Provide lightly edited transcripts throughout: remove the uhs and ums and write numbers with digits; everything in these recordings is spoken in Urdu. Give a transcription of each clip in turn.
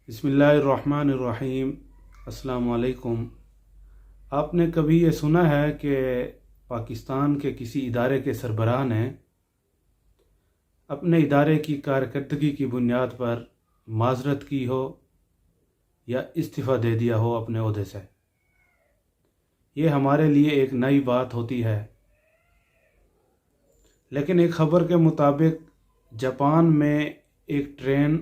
بسم اللہ الرحمن الرحیم۔ السلام علیکم۔ آپ نے کبھی یہ سنا ہے کہ پاکستان کے کسی ادارے کے سربراہ نے اپنے ادارے کی کارکردگی کی بنیاد پر معذرت کی ہو یا استعفیٰ دے دیا ہو اپنے عہدے سے؟ یہ ہمارے لیے ایک نئی بات ہوتی ہے، لیکن ایک خبر کے مطابق جاپان میں ایک ٹرین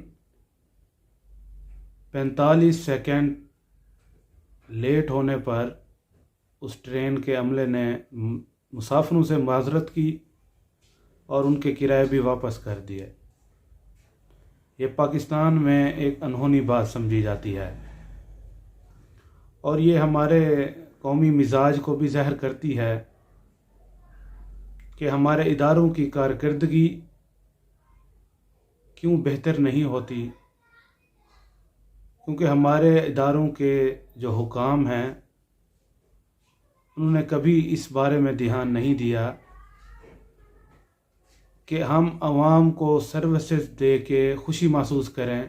45 سیکنڈ لیٹ ہونے پر اس ٹرین کے عملے نے مسافروں سے معذرت کی اور ان کے کرائے بھی واپس کر دیے۔ یہ پاکستان میں ایک انہونی بات سمجھی جاتی ہے، اور یہ ہمارے قومی مزاج کو بھی ظاہر کرتی ہے کہ ہمارے اداروں کی کارکردگی کیوں بہتر نہیں ہوتی، کیونکہ ہمارے اداروں کے جو حکام ہیں انہوں نے کبھی اس بارے میں دھیان نہیں دیا کہ ہم عوام کو سروسز دے کے خوشی محسوس کریں،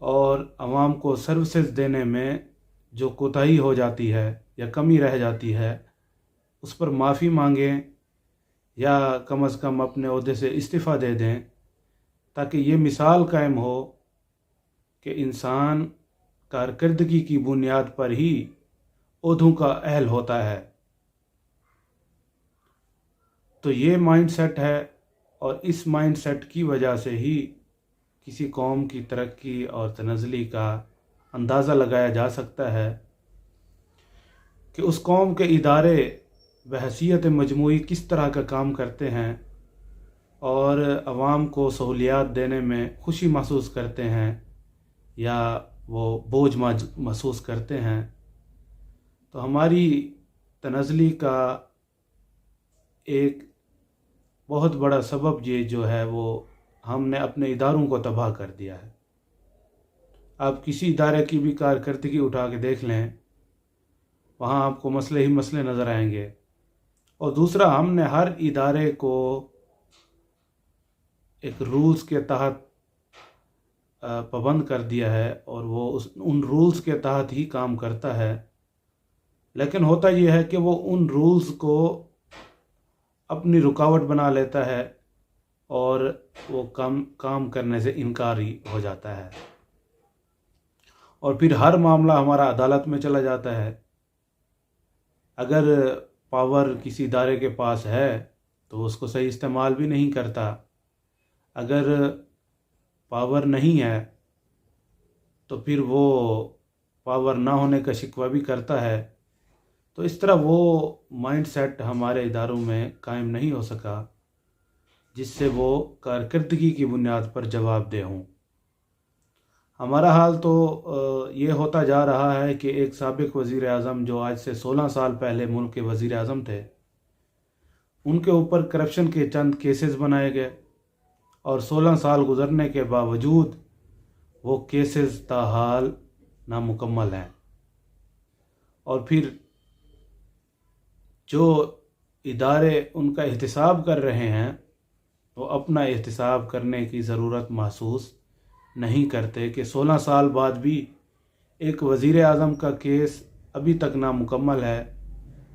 اور عوام کو سروسز دینے میں جو کوتاہی ہو جاتی ہے یا کمی رہ جاتی ہے اس پر معافی مانگیں، یا کم از کم اپنے عہدے سے استعفیٰ دے دیں، تاکہ یہ مثال قائم ہو کہ انسان کارکردگی کی بنیاد پر ہی عہدوں کا اہل ہوتا ہے۔ تو یہ مائنڈ سیٹ ہے، اور اس مائنڈ سیٹ کی وجہ سے ہی کسی قوم کی ترقی اور تنزلی کا اندازہ لگایا جا سکتا ہے کہ اس قوم کے ادارے بحیثیت مجموعی کس طرح کا کام کرتے ہیں اور عوام کو سہولیات دینے میں خوشی محسوس کرتے ہیں یا وہ بوجھ محسوس کرتے ہیں۔ تو ہماری تنزلی کا ایک بہت بڑا سبب یہ جو ہے وہ ہم نے اپنے اداروں کو تباہ کر دیا ہے۔ آپ کسی ادارے کی بھی کارکردگی اٹھا کے دیکھ لیں، وہاں آپ کو مسئلے ہی مسئلے نظر آئیں گے۔ اور دوسرا، ہم نے ہر ادارے کو ایک رولز کے تحت پابند کر دیا ہے، اور وہ ان رولز کے تحت ہی کام کرتا ہے، لیکن ہوتا یہ ہے کہ وہ ان رولز کو اپنی رکاوٹ بنا لیتا ہے اور وہ کام کرنے سے انکاری ہو جاتا ہے، اور پھر ہر معاملہ ہمارا عدالت میں چلا جاتا ہے۔ اگر پاور کسی ادارے کے پاس ہے تو اس کو صحیح استعمال بھی نہیں کرتا، اگر پاور نہیں ہے تو پھر وہ پاور نہ ہونے کا شکوہ بھی کرتا ہے۔ تو اس طرح وہ مائنڈ سیٹ ہمارے اداروں میں قائم نہیں ہو سکا جس سے وہ کارکردگی کی بنیاد پر جواب دہ ہوں۔ ہمارا حال تو یہ ہوتا جا رہا ہے کہ ایک سابق وزیر اعظم جو آج سے 16 سال پہلے ملک کے وزیر اعظم تھے، ان کے اوپر کرپشن کے چند کیسز بنائے گئے، اور 16 سال گزرنے کے باوجود وہ کیسز تاحال نامکمل ہیں۔ اور پھر جو ادارے ان کا احتساب کر رہے ہیں وہ اپنا احتساب کرنے کی ضرورت محسوس نہیں کرتے کہ 16 سال بعد بھی ایک وزیر اعظم کا کیس ابھی تک نامکمل ہے،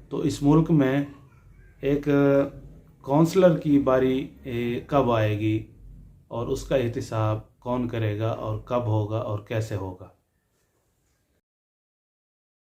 تو اس ملک میں ایک کونسلر کی باری کب آئے گی، اور اس کا احتساب کون کرے گا، اور کب ہوگا، اور کیسے ہوگا۔